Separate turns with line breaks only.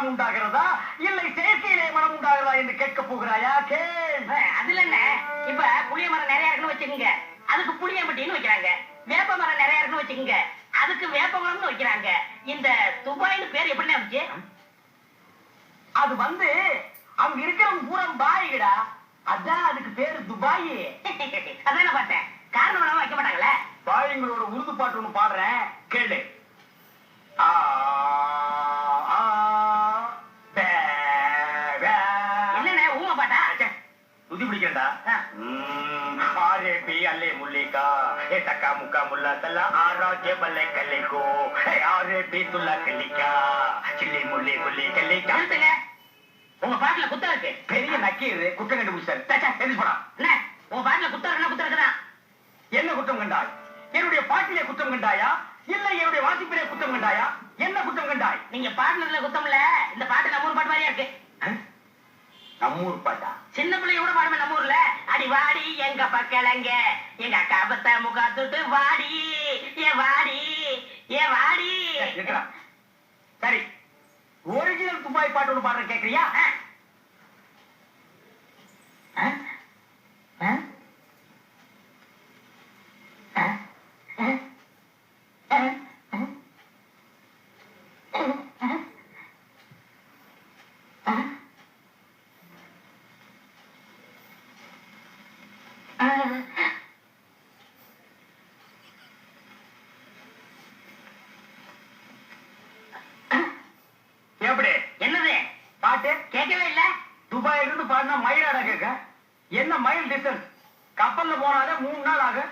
மனம் உண்டாகிறதா இல்லை செயற்கையிலே மனம் உண்டாகிறதா என்று கேட்க போகிறாயா? கேள்.
அதுல என்ன, இப்ப புளிய மரம் நிறைய இருக்குன்னு வச்சுக்கோங்க, அதுக்கு புளியம்பட்டின்னு வைக்கிறாங்க. வேப்ப மரம் நிறைய இருக்குன்னு வச்சுக்கோங்க, அதுக்கு வேப்ப மரம்னு வைக்கிறாங்க. இந்த துபாய்னு பேர் எப்படி வந்துச்சு?
அது வந்து அங்க இருக்கிறவங்க பூரா பாய்கடா, அதான் அதுக்கு பேரு துபாய்.
அதான் பார்த்தேன், காரணம் எல்லாம் வைக்க மாட்டாங்களே.
பாய்ங்களோட உருது பாட்டு ஒண்ணு பாடுறேன், கேளு.
என்னண்ணே ஊமை பாட்டா?
துதி பிடிக்கிறா. ஆரேபி அல்லே முல்லிகா ஏ தக்கா முக்கா முல்லா தல்லா ஆரோக்கிய பல்லை கல்லிக்கோ ஆரேபி துல்லா கல்லிக்கா சில்லி முல்லி முல்லி கல்லிக்கா.
உங்க பாட்டுல குத்தம் இருக்கு.
பெரிய நக்கீரு குற்றம் கண்டுபிடிச்சாரு. போடா.
என்ன உங்க பாட்டுல குத்தம் இருக்குன்னா குத்தம் இருக்குதான்.
என்ன குற்றம் கண்டாய்? என்னுடைய பாட்டிலே குற்றம் கண்டாயா இல்ல என்னுடைய வாசிப்பிலே குற்றம் கண்டாயா? என்ன குற்றம் கண்டாய்?
நீங்க பாட்டுல குத்தம் இல்ல, இந்த பாட்டு நம்ம ஊர் பாட்டு மாதிரியா இருக்கு.
நம்மூர் பாட்டா?
சின்ன பிள்ளைய கூட பாடுமே நம்ம ஊர்ல. அடி வாடி எங்க பக்கலங்க எங்க அக்கா பத்த முகாத்துட்டு வாடி ஏ வாடி ஏ வாடி.
சரி, ஒரிஜினல் துபாய் பாட்டு ஒன்று பாடுற கேக்குறியா? எப்படி?
என்னது
பாட்டு
கேட்கவே இல்ல.
துபாயில இருந்து பாடினா மயிலாடா கேட்க. என்ன மைல் டிஸ்டன்ஸ்? கப்பல்ல போனாலே 3 நாள் ஆகும்.